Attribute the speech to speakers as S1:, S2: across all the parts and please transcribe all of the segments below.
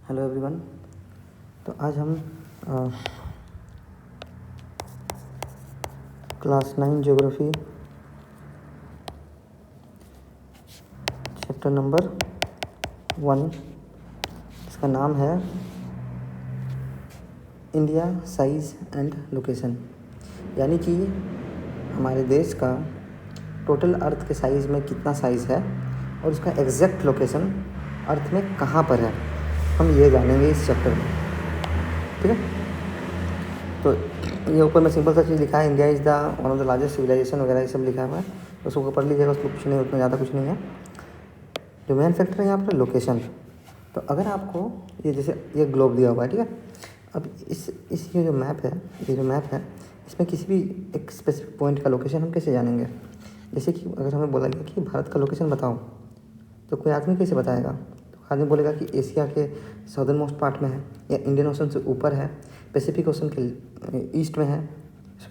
S1: Hello everyone. तो आज हम क्लास 9 ज्योग्राफी चैप्टर नंबर 1, इसका नाम है इंडिया साइज़ एंड लोकेशन, यानी कि हमारे देश का टोटल अर्थ के साइज़ में कितना साइज़ है और उसका एग्जैक्ट लोकेशन अर्थ में कहाँ पर है, हम ये जानेंगे इस चैप्टर में। ठीक है, तो ये ऊपर में सिंपल सा चीज़ लिखा है, India is the one of the largest civilisation वगैरह ये सब लिखा हुआ है, उसको पढ़ लीजिएगा, उसको कुछ नहीं, उतना ज़्यादा कुछ नहीं है। जो मेन फैक्टर है यहाँ पर लोकेशन। तो अगर आपको ये जैसे ये ग्लोब दिया हुआ है, ठीक है, अब इस ये जो मैप है इसमें किसी भी एक स्पेसिफिक पॉइंट का लोकेशन हम कैसे जानेंगे। जैसे कि अगर हमें बोला गया कि भारत का लोकेशन बताओ, तो कोई आदमी कैसे बताएगा। तो आदमी बोलेगा कि एशिया के साउदर्न मोस्ट पार्ट में है, या इंडियन ओशन से ऊपर है, पैसिफिक ओशन के ईस्ट में है,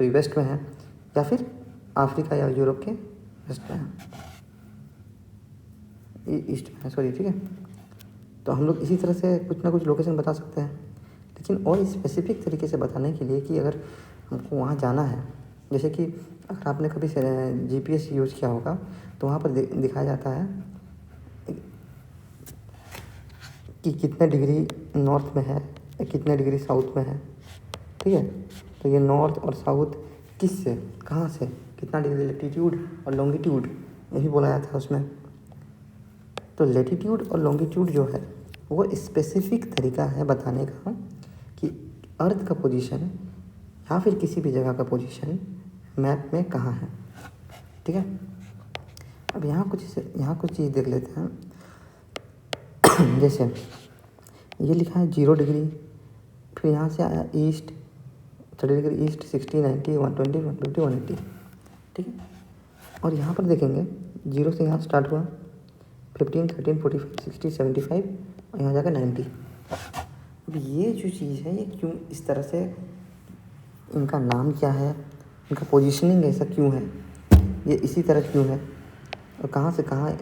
S1: वेस्ट में है, या फिर अफ्रीका या यूरोप के वेस्ट में है, ईस्ट में है, ठीक है। तो हम लोग इसी तरह से कुछ ना कुछ लोकेशन बता सकते हैं, लेकिन और स्पेसिफिक तरीके से बताने के लिए कि अगर हमको वहाँ जाना है, जैसे कि अगर आपने कभी GPS यूज़ किया होगा तो वहाँ पर दिखाया जाता है कि कितने डिग्री नॉर्थ में है या कितने डिग्री साउथ में है, ठीक है। तो ये नॉर्थ और साउथ किस से, कहाँ से, कितना डिग्री लैटिट्यूड और लॉन्गिट्यूड, यही बोला जाता है उसमें। तो लैटिट्यूड और लॉन्गिट्यूड जो है वो स्पेसिफिक तरीका है बताने का कि अर्थ का पोजीशन या फिर किसी भी जगह का पोजीशन मैप में कहाँ है, ठीक है। अब यहाँ कुछ चीज़ देख लेते हैं। जैसे ये लिखा है 0 डिग्री, फिर यहाँ से आया ईस्ट 30 डिग्री ईस्ट, 60, 90, 120, 150, 180, ठीक है। और यहाँ पर देखेंगे 0 से यहाँ स्टार्ट हुआ, 15, 13, 45, 60, 75 और यहाँ जाकर 90। अब ये जो चीज़ है ये क्यों इस तरह से, इनका नाम क्या है, इनका पोजीशनिंग ऐसा क्यों है, ये इसी तरह क्यों है, और कहाँ से कहाँ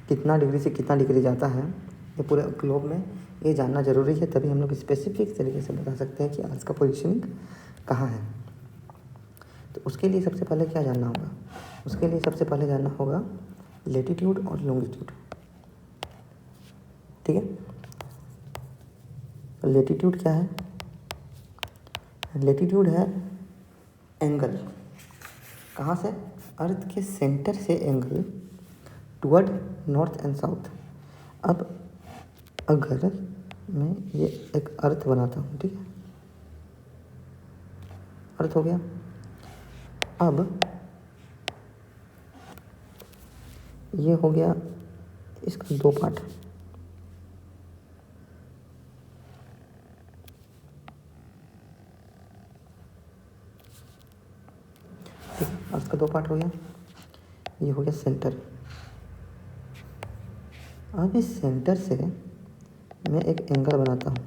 S1: कितना डिग्री से कितना डिग्री जाता है, ये पूरे ग्लोब में ये जानना ज़रूरी है। तभी हम लोग स्पेसिफिक तरीके से बता सकते हैं कि अर्थ का पोजीशनिंग कहाँ है। तो उसके लिए सबसे पहले क्या जानना होगा, उसके लिए सबसे पहले जानना होगा लैटिट्यूड और लॉन्गिट्यूड, ठीक है। तो लैटिट्यूड क्या है, लैटिट्यूड है एंगल, कहाँ से, अर्थ के सेंटर से angle toward north and south. अब अगर मैं ये एक अर्थ बनाता हूँ, ठीक है, अर्थ हो गया। अब ये हो गया इसका 2 पार्ट, अर्थ का 2 पार्ट हो गया। ये हो गया सेंटर। अब इस सेंटर से मैं एक एंगल बनाता हूँ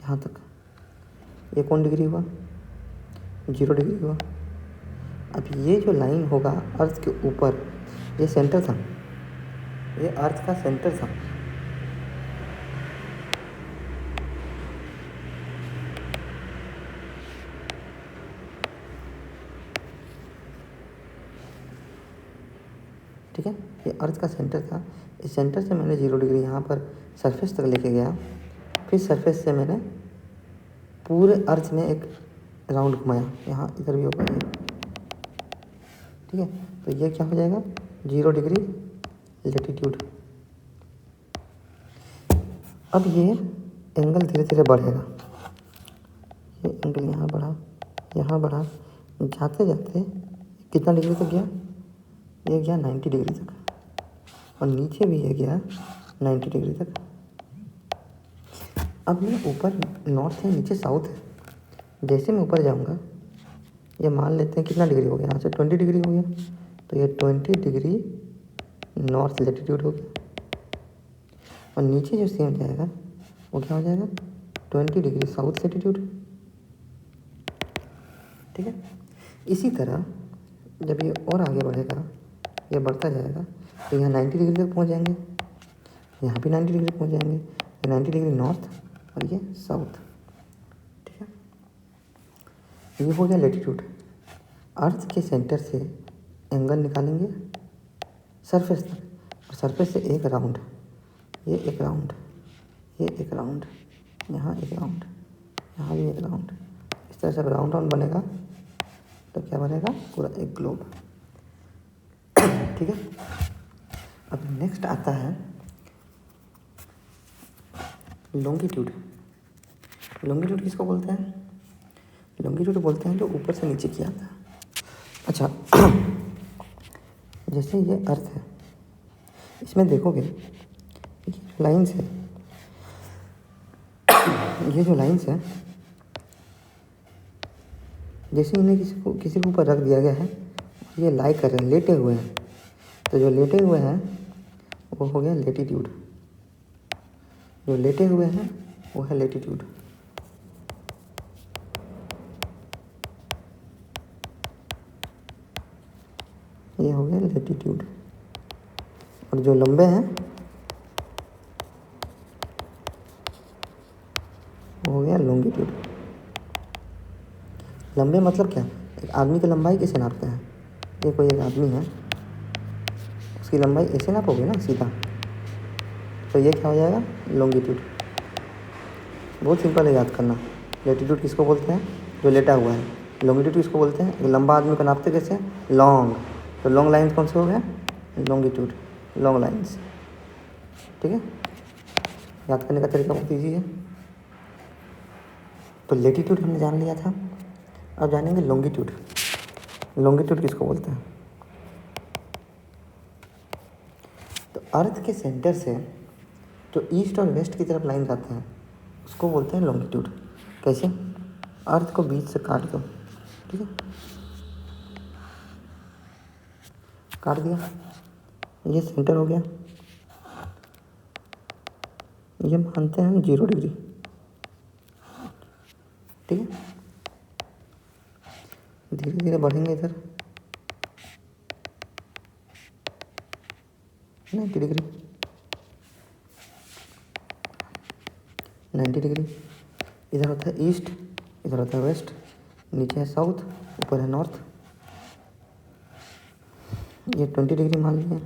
S1: यहाँ तक, ये कौन डिग्री हुआ, 0 डिग्री हुआ। अब ये जो लाइन होगा अर्थ के ऊपर, ये सेंटर था, ये अर्थ का सेंटर था। ठीक है, ये अर्थ का सेंटर था। इस सेंटर से मैंने 0 डिग्री यहाँ पर सरफेस तक लेके गया, फिर सरफेस से मैंने पूरे अर्थ में एक राउंड घुमाया, यहाँ इधर भी होगा ये, ठीक है। तो ये क्या हो जाएगा, 0 डिग्री लैटिट्यूड। अब ये एंगल धीरे धीरे बढ़ेगा, ये एंगल यहाँ बढ़ा, जाते जाते कितना डिग्री तक गया, ये गया 90 डिग्री तक, और नीचे भी ये गया 90 डिग्री तक। अब मैं ऊपर नॉर्थ है, नीचे साउथ है, जैसे मैं ऊपर जाऊंगा, ये मान लेते हैं कितना डिग्री हो गया, यहाँ से 20 डिग्री हो गया, तो ये 20 डिग्री नॉर्थ लैटिट्यूड हो गया। और नीचे जो सेम जाएगा वो क्या हो जाएगा, 20 डिग्री साउथ लैटिट्यूड, ठीक है। इसी तरह जब ये और आगे बढ़ेगा, ये बढ़ता जाएगा, तो यहाँ 90 डिग्री तक पहुँच जाएंगे। यहाँ भी 90 डिग्री पहुँच जाएंगे। 90 डिग्री नॉर्थ और ये साउथ। ठीक है, ये हो गया लेटीट्यूड। अर्थ के सेंटर से एंगल निकालेंगे सरफेस तक, और सरफेस से एक राउंड, ये एक राउंड, ये एक राउंड, यहाँ एक राउंड, यहाँ भी एक राउंड, इस तरह से राउंड राउंड बनेगा तो क्या बनेगा, पूरा एक ग्लोब। ठीक है, अब नेक्स्ट आता है लॉन्गिट्यूड। लॉन्गिट्यूड किसको बोलते हैं? लॉन्गिट्यूड बोलते हैं जो ऊपर से नीचे की आता है। अच्छा, जैसे ये अर्थ है, इसमें देखोगे ये जो लाइन्स है, ये जो लाइन्स है, जैसे इन्हें किसी के ऊपर रख दिया गया है, ये लाई कर रहे हैं, लेटे हुए हैं, तो जो लेटे हुए हैं वो हो गया लेटीट्यूड। जो लेटे हुए हैं वो है लेटीट्यूड। ये हो गया लेटीट्यूड। और जो लंबे हैं वो हो गया लॉन्गिट्यूड। लंबे मतलब क्या? एक आदमी की लंबाई कैसे नापते हैं? ये कोई एक आदमी है, उसकी लंबाई ऐसे नापोगे ना सीधा, तो ये क्या हो जाएगा, लॉन्गिट्यूड। बहुत सिंपल है याद करना। लेटीट्यूड किसको बोलते हैं? जो लेटा हुआ है। लॉन्गिट्यूड किसको बोलते हैं? एक लंबा आदमी को नापते कैसे? लॉन्ग। तो लॉन्ग लाइन्स कौन से हो गए? Longitude, long lines. ठीक है, याद करने का तरीका बहुत ईजी है। तो लेटीट्यूड हमने जान लिया था, अब जानेंगे लॉन्गिट्यूड। लॉन्गिट्यूड किसको बोलते हैं? तो अर्थ के सेंटर से जो ईस्ट और वेस्ट की तरफ लाइन जाते हैं उसको बोलते हैं लॉन्गिट्यूड। कैसे? अर्थ को बीच से काट दो, ठीक है, काट दिया, ये सेंटर हो गया, ये मानते हैं हम 0 डिग्री। ठीक है, धीरे धीरे बढ़ेंगे इधर 90 डिग्री, 90 डिग्री। इधर होता है ईस्ट, इधर होता है वेस्ट, नीचे है साउथ, ऊपर है नॉर्थ। ये 20 डिग्री मान लिया,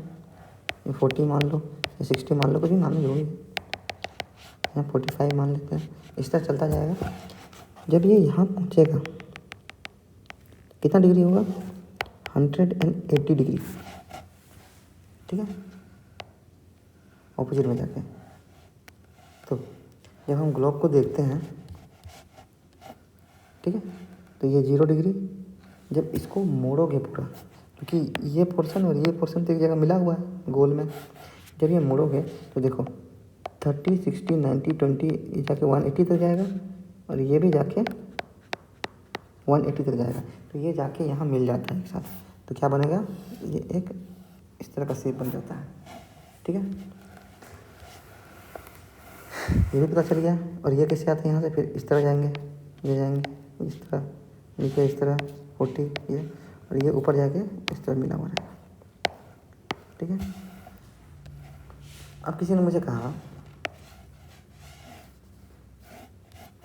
S1: ये 40 मान लो, ये 60 मान लो, कुछ भी मान लो, जो भी, यहाँ 45 मान लेते हैं। इस तरह चलता जाएगा। जब ये यहाँ पहुँचेगा कितना डिग्री होगा? 180 डिग्री। ठीक है, ऑपोजिट में जाके। तो जब हम ग्लोब को देखते हैं, ठीक है, तो ये 0 डिग्री, जब इसको मोड़ोगे पूरा, क्योंकि ये पोर्शन और ये पोर्शन तो एक जगह मिला हुआ है गोल में, जब ये मोड़ोगे तो देखो 30, 60, 90, 20, ये जाके 180 तक जाएगा, और ये भी जाके 180 तक जाएगा। तो ये जाके यहाँ मिल जाता है एक साथ, तो क्या बनेगा, ये एक इस तरह का शेप बन जाता है। ठीक है, ये भी पता चल गया। और ये कैसे आते हैं? यहाँ से फिर इस तरह जाएंगे, ये जाएंगे इस तरह, नीचे इस तरह 40, ये, और ये ऊपर जाके इस तरह मिला हुआ रहेगा। ठीक है, अब किसी ने मुझे कहा,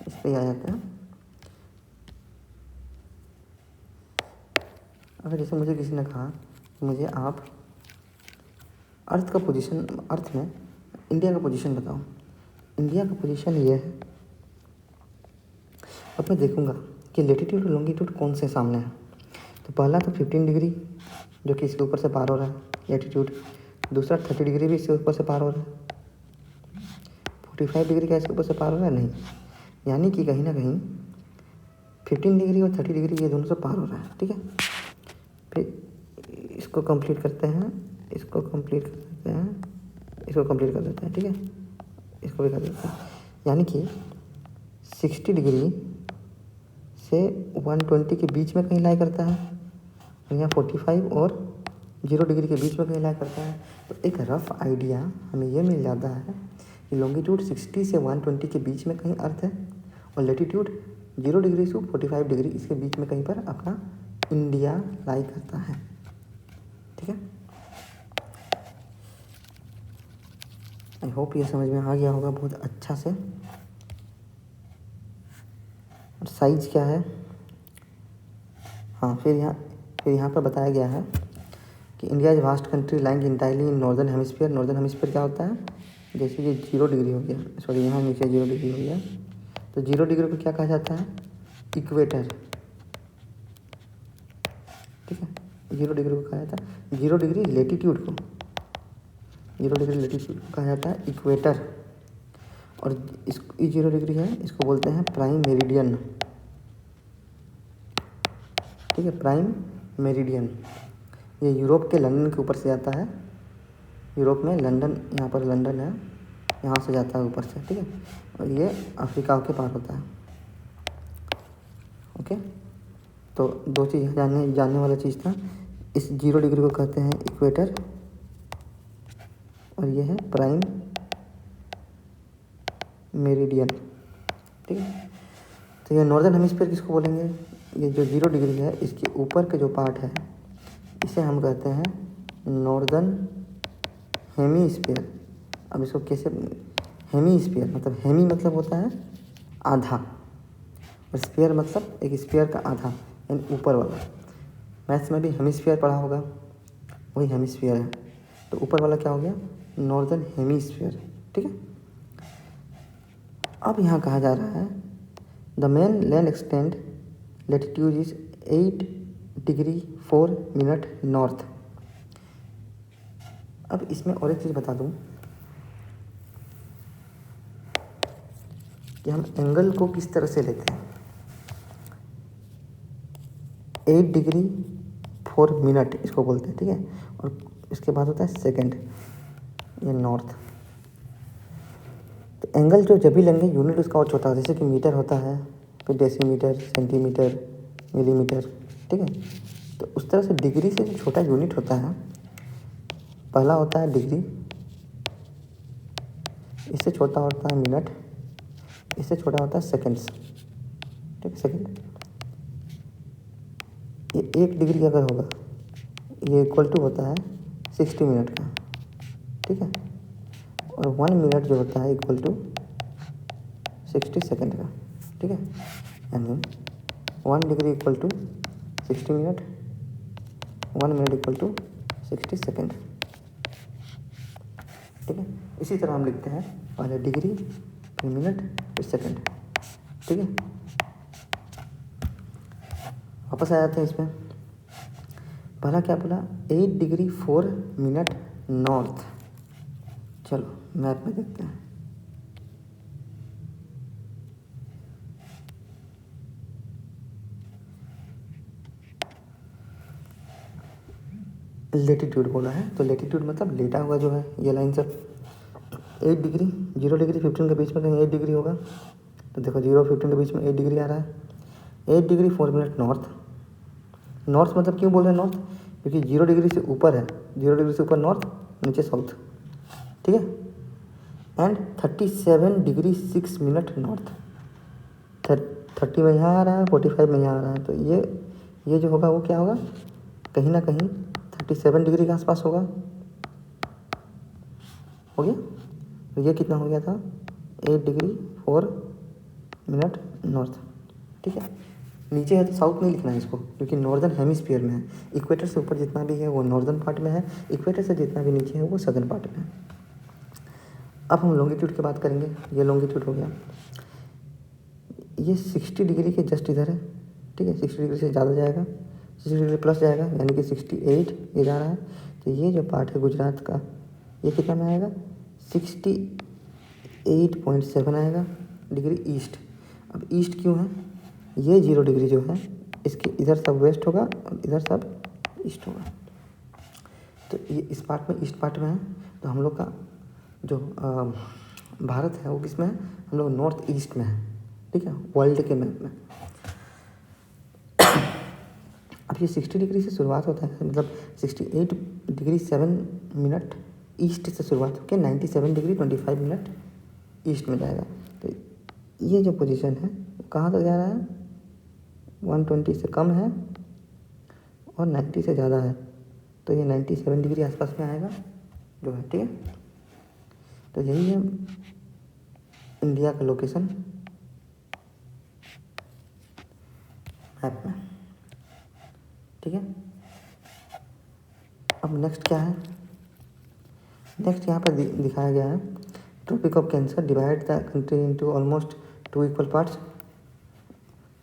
S1: इस पर आ जाता है, अगर जैसे मुझे किसी ने कहा मुझे आप अर्थ का पोजीशन, अर्थ में इंडिया का पोजीशन बताओ। इंडिया का पोजीशन ये है, अब मैं देखूंगा कि लेटीट्यूड और लॉन्गिट्यूड कौन से सामने है। तो पहला तो 15 डिग्री जो कि इसके ऊपर से पार हो रहा है लेटीट्यूड, दूसरा 30 डिग्री भी इसके ऊपर से पार हो रहा है, 45 डिग्री का इसके ऊपर से पार हो रहा है नहीं, यानी कि कहीं ना कहीं 15 डिग्री और 30 डिग्री ये दोनों से पार हो रहा है। ठीक है, फिर इसको कंप्लीट करते हैं, इसको कंप्लीट कर देते हैं, इसको कंप्लीट कर देते हैं। ठीक है, इसको भी कर देते हैं, यानी कि 60 डिग्री से 120 के बीच में कहीं लाई करता है, और यहाँ 45 और 0 डिग्री के बीच में कहीं लाई करता है। तो एक रफ आइडिया हमें ये मिल जाता है कि लॉन्गिट्यूड 60 से 120 के बीच में कहीं अर्थ है, और लेटीट्यूड 0 डिग्री से 45 डिग्री इसके बीच में कहीं पर अपना इंडिया लाई करता है। ठीक है, आई होप ये समझ में आ गया होगा बहुत अच्छा से। और साइज क्या है, हाँ फिर यहाँ पर बताया गया है कि India is vast country lying entirely in northern hemisphere. Northern hemisphere क्या होता है, जैसे ये 0 डिग्री हो गया, सॉरी यहाँ नीचे 0 डिग्री हो गया, तो 0 डिग्री को क्या कहा जाता है, इक्वेटर। ठीक है, 0 डिग्री को कहा जाता है, 0 डिग्री लेटीट्यूड को, 0 डिग्री लेटीट्यूड को कहा जाता है इक्वेटर। और इस 0 डिग्री है, इसको बोलते हैं प्राइम मेरिडियन। ठीक है, प्राइम मेरिडियन। ये यूरोप के लंदन के ऊपर से जाता है, यूरोप में लंदन, यहाँ पर लंदन है, यहाँ से जाता है ऊपर से। ठीक है, और ये अफ्रीका के पार होता है। ओके, तो 2 चीज़ जानने वाला चीज़ था। इस 0 डिग्री को कहते हैं इक्वेटर, और ये है प्राइम मेरिडियन। ठीक है, तो ये नॉर्दर्न हेमिस्फीयर किसको बोलेंगे, ये जो 0 डिग्री है इसके ऊपर के जो पार्ट है इसे हम कहते हैं नॉर्दर्न हेमिस्फीयर। अब इसको कैसे, हेमिस्फीयर मतलब हेमी मतलब होता है आधा, और स्फीयर मतलब एक स्फीयर का आधा, यानी ऊपर वाला। मैथ्स में भी हेमिस्फीयर पढ़ा होगा, वही हेमिस्फीयर है। तो ऊपर वाला क्या हो गया, नॉर्दर्न हेमिस्फीयर। ठीक है, अब यहाँ कहा जा रहा है the main land extend latitude is 8 degree 4 minute north. अब इसमें और एक चीज़ बता दूँ कि हम एंगल को किस तरह से लेते हैं। 8 डिग्री 4 मिनट इसको बोलते हैं। ठीक है, और इसके बाद होता है सेकंड, ये नॉर्थ। तो एंगल जो जब भी लेंगे यूनिट उसका और छोटा, जैसे कि मीटर होता है, फिर डेसीमीटर, सेंटीमीटर, मिलीमीटर। ठीक है, तो उस तरह से डिग्री से जो छोटा यूनिट होता है, पहला होता है डिग्री, इससे छोटा होता है मिनट, इससे छोटा होता है सेकंड्स। ठीक है, सेकंड। ये 1 डिग्री अगर होगा, ये इक्वल टू होता है 60 मिनट का। ठीक है, और 1 मिनट जो होता है इक्वल टू 60 सेकंड का। ठीक है, यानी 1 degree equal to 60 minute, 1 minute equal to 60 second. ठीक है, इसी तरह हम लिखते हैं, पहले डिग्री, फिर मिनट, फिर सेकंड। ठीक है, वापस आ जाते हैं इसमें। पहला क्या बोला, 8 डिग्री 4 मिनट नॉर्थ। चलो मैप में देखते हैं। लेटीट्यूड बोला है, तो लेटीट्यूड मतलब लेटा हुआ जो है, ये लाइन सब 8 डिग्री, 0 डिग्री 15 के बीच में कहीं 8 डिग्री होगा। तो देखो 0 और 15 के बीच में 8 डिग्री आ रहा है। 8 डिग्री 4 मिनट नॉर्थ। नॉर्थ मतलब क्यों बोल रहे हैं नॉर्थ, क्योंकि 0 डिग्री से ऊपर है, 0 डिग्री से ऊपर नॉर्थ, नीचे साउथ। ठीक है, एंड 37 डिग्री 6 मिनट नॉर्थ। 30 में यहाँ आ रहा है, 45 में यहाँ आ रहा है, तो ये जो होगा वो क्या होगा, कहीं ना कहीं 37 डिग्री के आसपास होगा। हो गया, तो ये कितना हो गया था, 8 डिग्री 4 मिनट नॉर्थ। ठीक है, नीचे है तो साउथ नहीं लिखना है इसको, क्योंकि नॉर्दर्न हेमिस्फीयर में है। इक्वेटर से ऊपर जितना भी है वो नॉर्दर्न पार्ट में है, इक्वेटर से जितना भी नीचे है वो सदर्न पार्ट में है। अब हम लॉन्गिट्यूड की बात करेंगे। ये लॉन्गिट्यूड हो गया, ये 60 डिग्री के जस्ट इधर है। ठीक है, 60 डिग्री से ज़्यादा जाएगा, 60 डिग्री प्लस जाएगा, यानी कि 68 ये जा रहा है। तो ये जो पार्ट है गुजरात का, ये कितना में आएगा, 68.7 आएगा डिग्री ईस्ट। अब ईस्ट क्यों है, ये 0 डिग्री जो है इसके इधर सब वेस्ट होगा और इधर सब ईस्ट होगा। तो ये इस पार्ट में, ईस्ट पार्ट में है। तो हम लोग का जो भारत है वो किस में है, हम लोग नॉर्थ ईस्ट में है। ठीक है, वर्ल्ड के मैप में। अब ये 60 डिग्री से शुरुआत होता है, मतलब 68 डिग्री 7 मिनट ईस्ट से शुरुआत होकर 97 डिग्री 25 मिनट ईस्ट में जाएगा। तो ये जो पोजीशन है कहाँ तक जा रहा है, 120 से कम है और 90 से ज़्यादा है, तो ये 97 डिग्री आसपास में आएगा जो है। ठीक है, तो यही है इंडिया का लोकेशन मैप में। ठीक है, अब नेक्स्ट क्या है, नेक्स्ट यहाँ पर दिखाया गया है Tropic of Cancer divide the country into almost 2 equal parts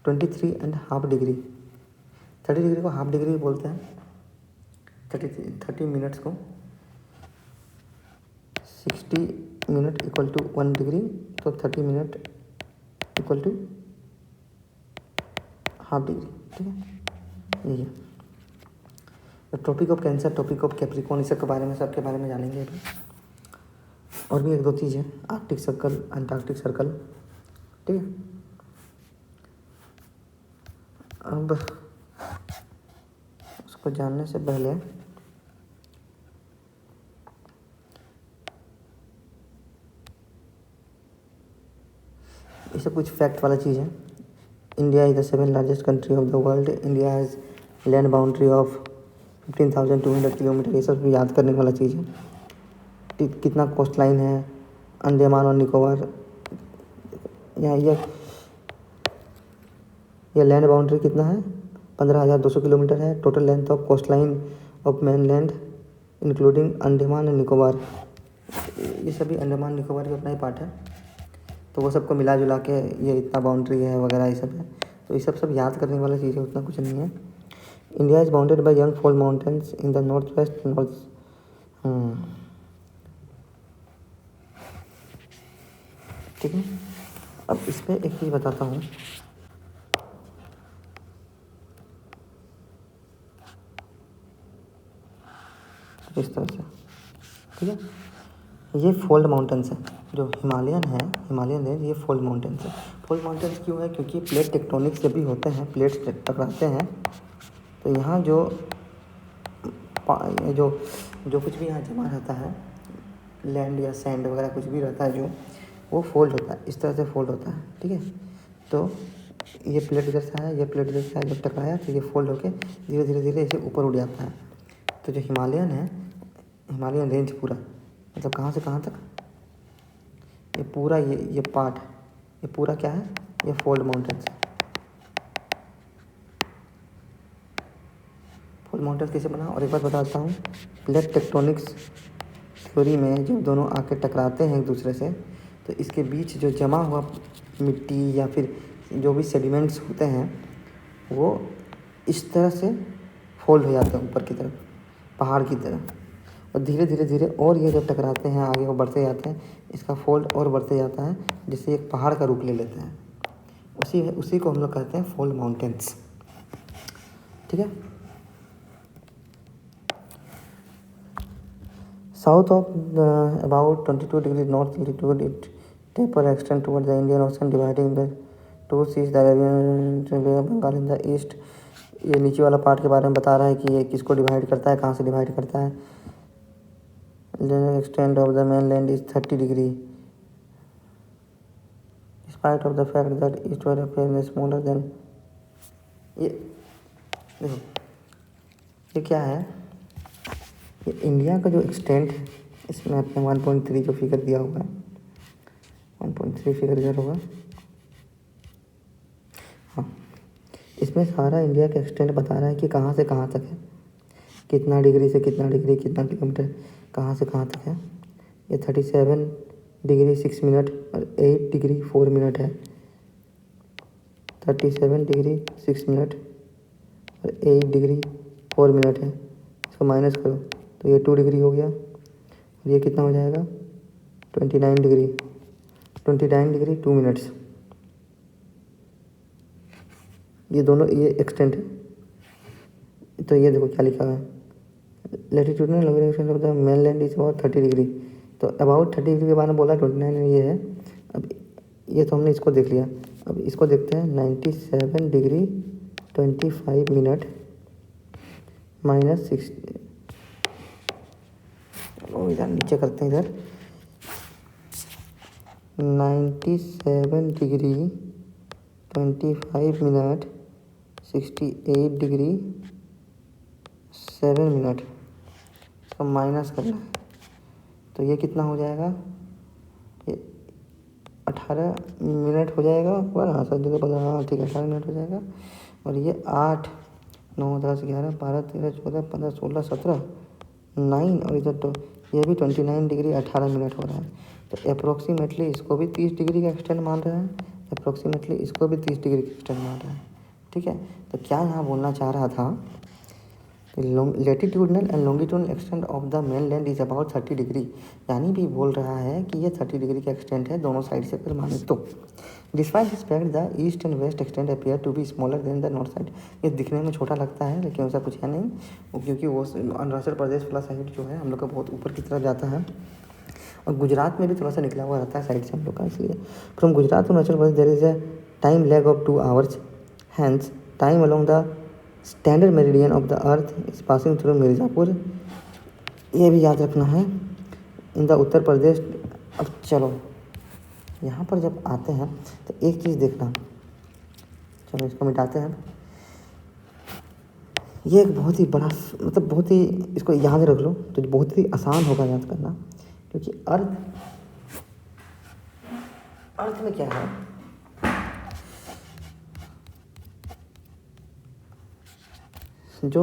S1: 23.5 degree. 30 degree को हाफ डिग्री बोलते हैं, 30 मिनट्स को 60 मिनट इक्वल टू 1 डिग्री, तो 30 minute equal to half degree. ठीक है, यही है Tropic of Cancer, Tropic of Capricorn, इस सब के बारे में, सबके बारे में जानेंगे अभी। और भी 1-2 चीज़ है, आर्कटिक सर्कल, अंटार्कटिक सर्कल। ठीक है, अब उसको जानने से पहले ये सब कुछ फैक्ट वाला चीज़ है। India is the 7th largest country of the world. India has land boundary of 15,200 kilometre. ये सब भी याद करने वाला चीज़ है। कितना कोस्ट लाइन है अंडमान और निकोबार, यहाँ यह लैंड बाउंड्री कितना है, 15,200 किलोमीटर है। Total length of coast line of main land including Andaman and Nicobar, ये सभी अंडमान निकोबार का अपना ही पार्ट है, तो वो सबको मिला जुला के ये इतना बाउंड्री है वगैरह, ये सब है। तो ये सब याद करने वाला चीज़ है, उतना कुछ नहीं है। India is bounded by young fold mountains in the north west ठीक है, अब इस पर एक चीज़ बताता हूँ। इस तरह से, ठीक है, ये फोल्ड माउंटेन्स है जो हिमालयन है, हिमालयन रेंज, ये फोल्ड माउंटेन्स है। फोल्ड माउंटेन्स क्यों है, क्योंकि प्लेट टेक्टोनिक्स जब भी होते हैं, प्लेट्स टकराते हैं, तो यहाँ जो कुछ भी यहाँ जमा रहता है, लैंड या सैंड वगैरह कुछ भी रहता है, जो वो फोल्ड होता है, इस तरह से फोल्ड होता है। ठीक है, तो ये प्लेट इधर से आया, ये प्लेट इधर से आया, जब टकराया तो ये फोल्ड होके धीरे धीरे धीरे ऐसे ऊपर उड़ जाता है। तो जो हिमालयन है, हिमालयन रेंज पूरा, मतलब कहाँ से कहाँ तक, ये पूरा ये पार्ट, ये पूरा क्या है, ये फोल्ड माउंटेन्स है। फोल्ड माउंटेन्स कैसे बना, और एक बात बताता हूँ, प्लेट टेक्टोनिक्स थ्योरी में जब दोनों आके टकराते हैं एक दूसरे से, तो इसके बीच जो जमा हुआ मिट्टी या फिर जो भी सेडिमेंट्स होते हैं, वो इस तरह से फोल्ड हो जाते हैं ऊपर की तरफ, पहाड़ की तरह, और धीरे धीरे धीरे और ये जब टकराते हैं आगे वो बढ़ते जाते हैं, इसका फोल्ड और बढ़ते जाता है, जिससे एक पहाड़ का रूप ले लेते हैं। उसी को हम लोग कहते हैं फोल्ड माउंटेन्स। ठीक है, south of about 22 degree north latitude it taper extend towards the Indian Ocean dividing the two seas, the Arabian Bay of Bengal in the east। ये नीचे वाला पार्ट के बारे में बता रहा है कि ये किसको डिवाइड करता है, कहाँ से डिवाइड करता है। Extend of the main land is 30 degree despite of the fact that eastward appears smaller than। ये देखो, ये क्या है, ये इंडिया का जो एक्सटेंट है, इसमें अपने 1.3 जो फिगर दिया हुआ है, 1.3 फिगर इधर होगा, हाँ, इसमें सारा इंडिया का एक्सटेंट बता रहा है कि कहाँ से कहाँ तक है, कितना डिग्री से कितना डिग्री, कितना किलोमीटर, कहाँ से कहाँ तक है। ये 37 डिग्री 6 मिनट और 8 डिग्री 4 मिनट है। 37 डिग्री 6 मिनट और 8 डिग्री 4 मिनट है। इसको माइनस करो तो ये 2 डिग्री हो गया, और ये कितना हो जाएगा 29 डिग्री, 29 डिग्री 2 मिनट्स। ये दोनों ये एक्सटेंट है। तो ये देखो क्या लिखा है, latitudinal location of the mainland is about 30 degree. तो अबाउट 30 डिग्री के बारे में बोला, 29 में ये है। अब ये तो हमने इसको देख लिया, अब इसको देखते हैं 97 डिग्री 25 मिनट -6। इधर नीचे करते हैं, इधर 97 डिग्री 25 मिनट 68 डिग्री 7 मिनट, इसको माइनस करना है तो ये कितना हो जाएगा 18 मिनट हो जाएगा, हुआ ना 7 जगह 15, हाँ ठीक है 18 मिनट हो जाएगा। और ये 8 9 10 11 12 13 14 15 16 17 9 और इधर तो ये भी 29 डिग्री 18 मिनट हो रहा है। तो अप्रोक्सीमेटली इसको भी 30 डिग्री का एक्सटेंड मान रहा है, अप्रोक्सीमेटली इसको भी 30 डिग्री का एक्सटेंड मान रहा है। ठीक है, तो क्या यहाँ बोलना चाह रहा था, latitudinal and longitudinal extent of the main land is about 30 degree, यानी भी बोल रहा है कि ये 30 डिग्री का एक्सटेंट है दोनों साइड से अगर माने तो। Despite this fact the east and west extent appear to be smaller than the north side, ये दिखने में छोटा लगता है लेकिन ऐसा कुछ है नहीं, क्योंकि वो अरुणाचल प्रदेश वाला साइड जो है हम लोग का बहुत ऊपर की तरफ जाता है और गुजरात में भी थोड़ा सा निकला हुआ रहता है साइड से हम लोग का, इसलिए from Gujarat to Arunachal Pradesh there is a time lag of 2 hours, hence time along the standard meridian of the earth is passing through Mirzapur, ये भी याद रखना है इन द उत्तर प्रदेश। अब चलो यहाँ पर जब आते हैं तो एक चीज़ देखना, चलो इसको मिटाते हैं। ये एक बहुत ही बड़ा मतलब बहुत ही इसको याद रख लो तो बहुत ही आसान होगा याद करना, क्योंकि अर्थ में क्या है, जो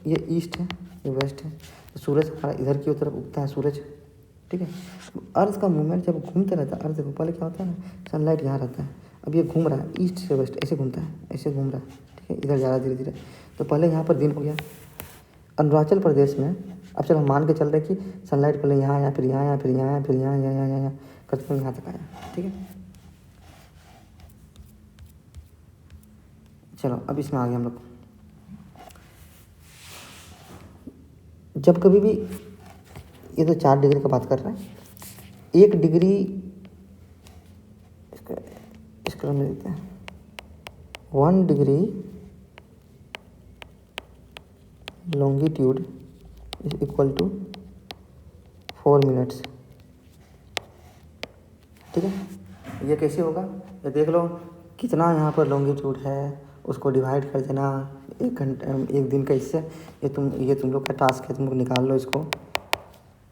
S1: ये ईस्ट है ये वेस्ट है, तो सूरज हमारा इधर की तरफ उगता है सूरज। ठीक है, अर्थ का मूवमेंट जब घूमते रहता है, अर्थ देखो पहले क्या होता है ना, सनलाइट यहाँ रहता है, अब ये घूम रहा है ईस्ट से वेस्ट, ऐसे घूमता है, ऐसे घूम रहा है। ठीक है, इधर जा रहा है धीरे धीरे, तो पहले यहाँ पर दिन हो गया अरुणाचल प्रदेश में। अब चलो हम मान के चल रहे कि सनलाइट पहले यहाँ आया, फिर यहाँ आया, फिर यहाँ आया, फिर यहाँ यहाँ करते हुए यहाँ तक आया। ठीक है, चलो अब इसमें आ गए हम लोग। जब कभी भी ये तो 4 डिग्री का बात कर रहा है, 1 डिग्री इसका में देते हैं 1 degree longitude is equal to 4 minutes. ठीक है, ये कैसे होगा, ये देख लो कितना यहाँ पर लॉन्गिट्यूड है, उसको डिवाइड कर देना 1 घंटे 1 दिन का, इससे ये तुम लोग का टास्क है, तुम लोग निकाल लो इसको।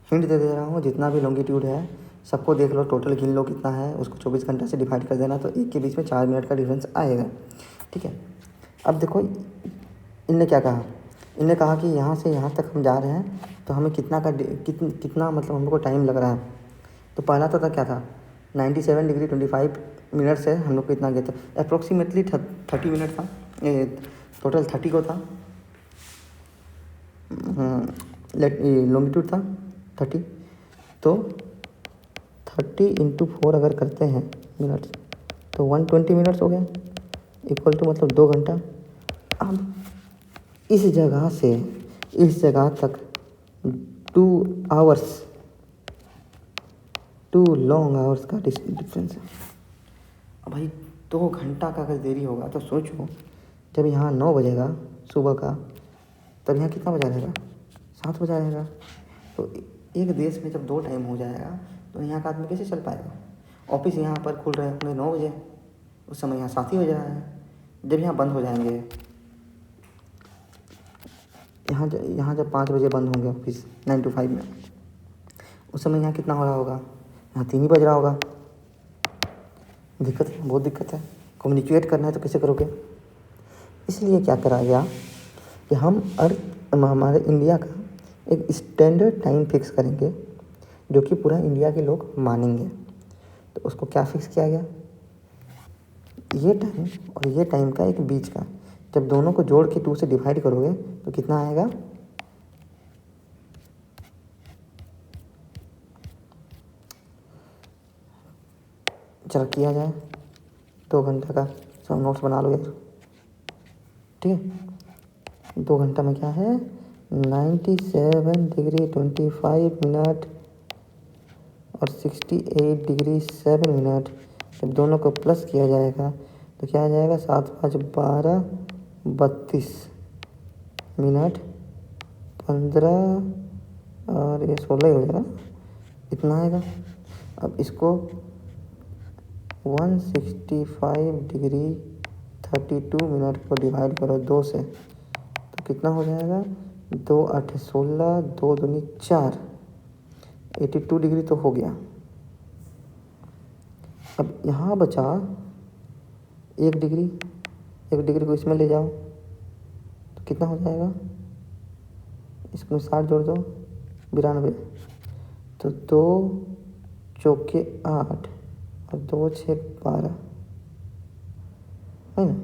S1: हिंट दे रहा हूँ, जितना भी लॉन्गिट्यूड है सबको देख लो, टोटल गिन लो कितना है, उसको 24 घंटा से डिवाइड कर देना, तो एक के बीच में 4 मिनट का डिफरेंस आएगा। ठीक है, अब देखो इनने क्या कहा, इनने कहा कि यहाँ से यहाँ तक हम जा रहे हैं तो हमें कितना मतलब हमको टाइम लग रहा है। तो पहला तो था क्या था 97 डिग्री 25 मिनट से हम लोग को इतना गया था, अप्रोक्सीमेटली 30 मिनट था, टोटल 30 को था, लॉन्गिट्यूड था 30, तो 30 × 4 अगर करते हैं मिनट्स तो 120 मिनट्स हो गया, इक्वल टू मतलब 2 घंटा। अब इस जगह से इस जगह तक 2 आवर्स 2 लॉन्ग आवर्स का डिफरेंस है। अब भाई 2 घंटा का अगर देरी होगा तो सोचो, जब यहाँ 9 बजेगा सुबह का, तब यहाँ कितना बजा रहेगा, 7 बजा रहेगा। तो एक देश में जब 2 टाइम हो जाएगा तो यहाँ का आदमी कैसे चल पाएगा। ऑफिस यहाँ पर खुल रहे होंगे 9 बजे, उस समय यहाँ 7 ही बज रहा है। जब यहाँ बंद हो जाएंगे, यहाँ जब 5 बजे बंद होंगे ऑफिस 9 to 5 में, उस समय यहाँ कितना हो रहा होगा, यहाँ 3 ही बज रहा होगा। दिक्कत है, बहुत दिक्कत है। कम्युनिकेट करना है तो कैसे करोगे। इसलिए क्या करा गया कि हम हमारे इंडिया का एक स्टैंडर्ड टाइम फिक्स करेंगे जो कि पूरा इंडिया के लोग मानेंगे। तो उसको क्या फिक्स किया गया, ये टाइम और ये टाइम का एक बीच का, जब दोनों को जोड़ के 2 से डिवाइड करोगे तो कितना आएगा, चलो किया जाए 2 घंटा का, सब नोट्स बना लो यार। ठीक है, 2 घंटा में क्या है 97 डिग्री 25 मिनट और 68 डिग्री 7 मिनट। जब दोनों को प्लस किया जाएगा तो क्या आ जाएगा 7 5 12 32 मिनट 15 और ये 16 ही हो जाएगा, इतना आएगा। अब इसको 165 डिग्री 32 मिनट को डिवाइड करो 2 से, तो कितना हो जाएगा 2 8 16 2 दूनी 4, 82 डिग्री तो हो गया। अब यहाँ बचा 1 डिग्री, 1 डिग्री को इसमें ले जाओ तो कितना हो जाएगा, इसमें 60 जोड़ दो 92, तो 2 चौके 8 और 2 6 12 है ना।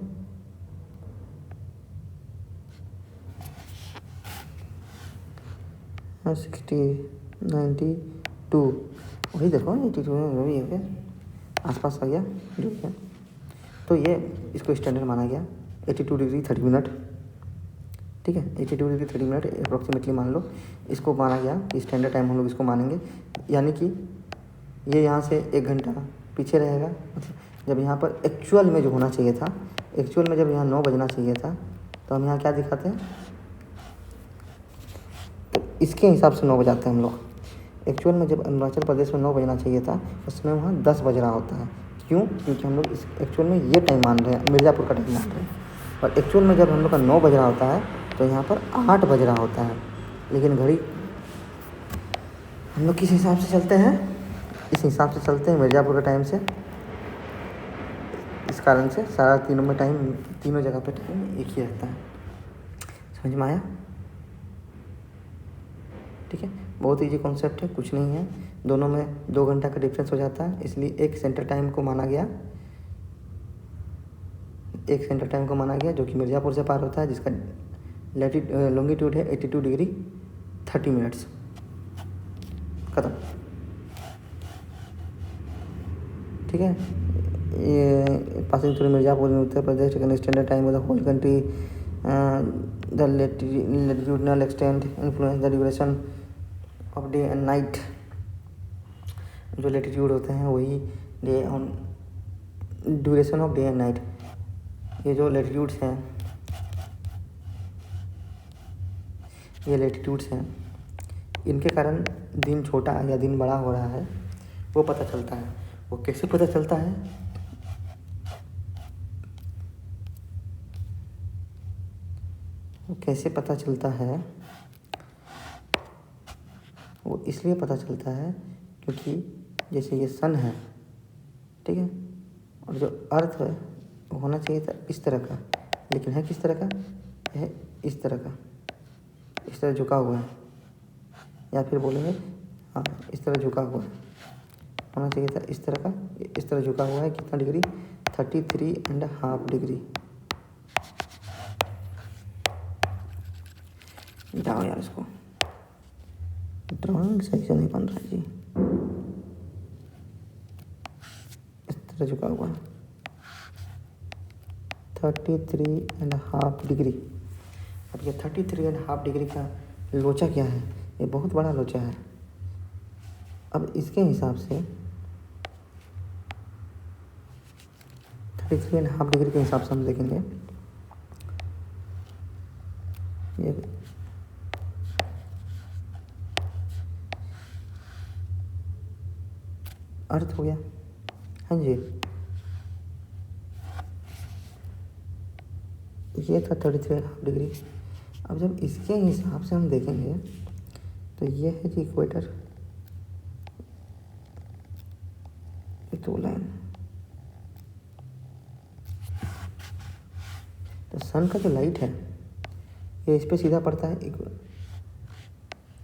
S1: हाँ 60 92 वही देखो 82 वही है, फिर आसपास आ गया जो है। तो ये इसको स्टैंडर्ड माना गया 82 डिग्री 30 मिनट, ठीक है। 82 डिग्री 30 मिनट अप्रॉक्सीमेटली मान लो, इसको माना गया स्टैंडर्ड टाइम, हम लोग इसको मानेंगे। यानी कि ये यहाँ से 1 घंटा पीछे रहेगा, मतलब जब यहाँ पर एक्चुअल में जो होना चाहिए था, एक्चुअल में जब यहाँ 9 बजना चाहिए था, तो हम यहाँ क्या दिखाते हैं, तो इसके हिसाब से 9 बजाते हैं हम लोग। एक्चुअल में जब अरुणाचल प्रदेश में 9 बजना चाहिए था, उसमें वहाँ 10 बज रहा होता है। क्यों? क्योंकि हम लोग इस एक्चुअल में ये टाइम मान रहे हैं, मिर्ज़ापुर का टाइम मान रहे हैं। और एक्चुअल में जब हम लोग का 9 बज रहा होता है, तो यहाँ पर 8 बज रहा होता है। लेकिन घड़ी हम लोग किस हिसाब से चलते हैं, इस हिसाब से चलते हैं मिर्ज़ापुर के टाइम से। इस कारण से सारा तीनों में टाइम, तीनों जगह पे टाइम एक ही रहता है। समझ में आया? ठीक है, बहुत ईजी कॉन्सेप्ट है, कुछ नहीं है। दोनों में 2 घंटा का डिफरेंस हो जाता है, इसलिए एक सेंटर टाइम को माना गया, एक सेंटर टाइम को माना गया जो कि मिर्ज़ापुर से पार होता है, जिसका लॉन्गिट्यूड है 82 डिग्री 30 मिनट्स। खत्म। ठीक है, ये पासिंग थ्रू मिर्ज़ापुर में Uttar Pradesh standard time of the whole country, the latitudinal extent influence the duration of day and night. जो लैटिट्यूड होते हैं वही day on duration of day and night. ये जो लैटिट्यूड्स हैं, ये लैटिट्यूड्स हैं, इनके कारण दिन छोटा या दिन बड़ा हो रहा है वो पता चलता है। वो कैसे पता चलता है? वो कैसे पता चलता है? वो इसलिए पता चलता है क्योंकि जैसे ये सन है, ठीक है, और जो अर्थ है वो होना चाहिए था इस तरह का, लेकिन है किस तरह का है, इस तरह का, इस तरह झुका हुआ है, या फिर बोलेंगे हाँ इस तरह झुका हुआ है, होना चाहिए था इस तरह का, इस तरह झुका हुआ है। कितना डिग्री? 33.5 डिग्री। जाओ यार, इसको ड्राइंग सही से नहीं बन रहा जी, इस तरह झुका हुआ है 33.5 डिग्री। अब ये 33.5 डिग्री का लोचा क्या है? ये बहुत बड़ा लोचा है। अब इसके हिसाब से 33.5 डिग्री के हिसाब से हम देखेंगे, ये अर्थ हो गया, हाँ जी, ये था 33.5 डिग्री। अब जब इसके हिसाब से हम देखेंगे तो ये है जी इक्वेटर, तो लाइन, तो सन का जो लाइट है ये इस पे सीधा पड़ता है,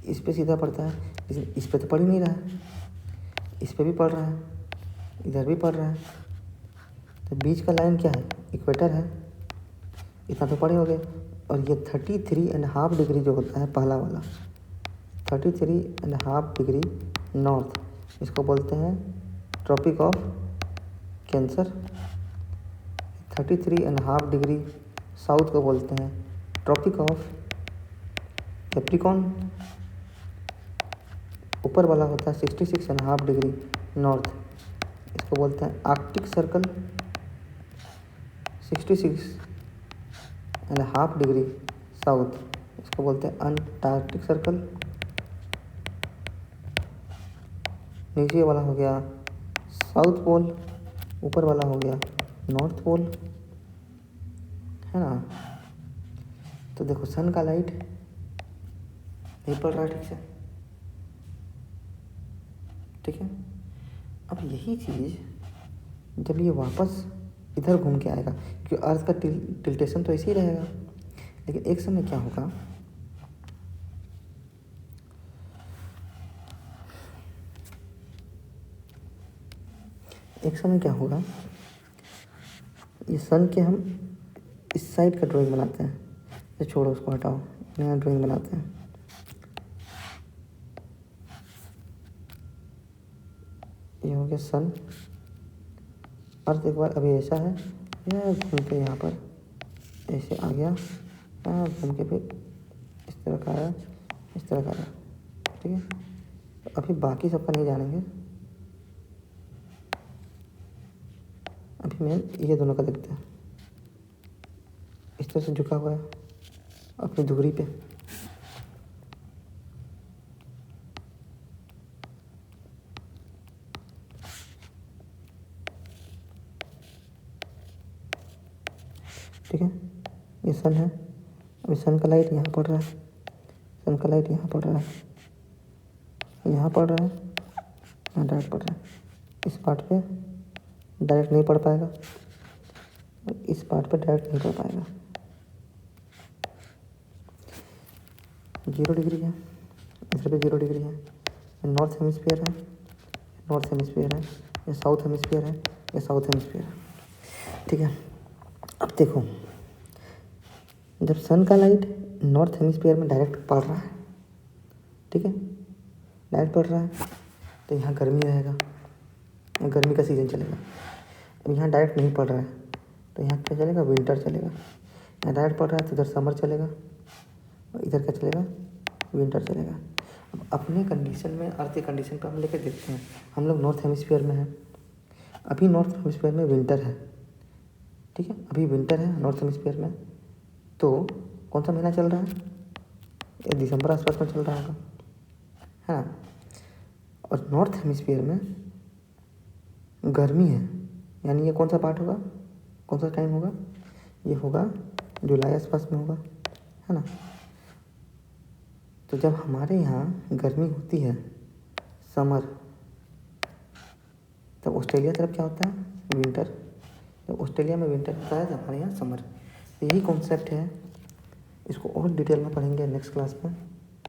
S1: इस पे सीधा पड़ता है, लेकिन इस पे तो पड़ ही नहीं रहा है, इस पे भी पड़ रहा है, इधर भी पड़ रहा है, तो बीच का लाइन क्या है? इक्वेटर है। इतना तो पड़े हो गए। और ये 33.5 डिग्री जो होता है पहला वाला, 33.5 डिग्री नॉर्थ, इसको बोलते हैं Tropic of Cancer. 33.5 degree south को बोलते हैं ट्रॉपिक ऑफ कैप्रिकॉर्न। ऊपर वाला होता है 66.5 डिग्री नॉर्थ, इसको बोलते हैं आर्कटिक सर्कल। 66.5 डिग्री साउथ, इसको बोलते हैं अंटार्कटिक सर्कल। नीचे वाला हो गया साउथ पोल, ऊपर वाला हो गया नॉर्थ पोल, है ना। तो देखो सन का लाइट नहीं पड़ रहा ठीक से, ठीक है। अब यही चीज़ जब ये वापस इधर घूम के आएगा, क्योंकि अर्थ का टिल्टेशन तो ऐसे ही रहेगा, लेकिन एक समय क्या होगा, ये सन के हम इस साइड का ड्राइंग बनाते हैं, ये छोड़ो उसको, हटाओ, नया ड्राइंग बनाते हैं। ये हो गया सन, अर्थ एक बार अभी ऐसा है, यह घूम के यहाँ पर ऐसे आ गया, घूम के फिर इस तरह का आया, इस तरह का आया, ठीक है। तो अभी बाकी सबका नहीं जानेंगे, अभी मैं ये दोनों का देखते हैं। इस तरह से झुका हुआ है अपनी धुरी पे, ठीक है। ये सन है, अभी सन का लाइट यहाँ पड़ रहा है, सन का लाइट यहाँ पड़ रहा है, यहाँ पड़ रहा है, यहाँ डायरेक्ट पड़ रहा है। इस पार्ट पे डायरेक्ट नहीं पड़ पाएगा, और इस पार्ट पे डायरेक्ट नहीं पड़ पाएगा। 0 डिग्री है, इधर पे 0 डिग्री है। नॉर्थ हेमिस्फीयर है, नॉर्थ हेमिस्फीयर है, ये साउथ हेमिस्फीयर है, ये साउथ हेमिस्फीयर है, ठीक है। अब देखो, जब सन का लाइट नॉर्थ हेमिस्फीयर में डायरेक्ट पड़ रहा है, ठीक है, डायरेक्ट पड़ रहा है, तो यहाँ गर्मी रहेगा, यहाँ गर्मी का सीज़न चलेगा। अब यहाँ डायरेक्ट नहीं पड़ रहा है, तो यहाँ क्या चलेगा, विंटर चलेगा। यहाँ डायरेक्ट पड़ रहा है तो इधर समर चलेगा, और इधर क्या चलेगा, विंटर चलेगा। अब अपने कंडीशन में, अर्थ के कंडीशन पर हम लेकर देखते हैं। हम लोग नॉर्थ हेमिस्फीयर में हैं, अभी नॉर्थ हेमिस्फीयर में विंटर है, ठीक है, अभी विंटर है नॉर्थ हेमिस्फीयर में। तो कौन सा महीना चल रहा है, ये दिसंबर आसपास में चल रहा होगा, है ना। और नॉर्थ हेमिस्फीयर में गर्मी है, यानी ये कौन सा पार्ट होगा, कौन सा टाइम होगा, ये होगा जुलाई आसपास में होगा, है ना। तो जब हमारे यहाँ गर्मी होती है, समर, तब ऑस्ट्रेलिया तरफ क्या होता है, विंटर। जब ऑस्ट्रेलिया में विंटर होता है, तब हमारे यहाँ समर। यही कॉन्सेप्ट है, इसको और डिटेल में पढ़ेंगे नेक्स्ट क्लास में।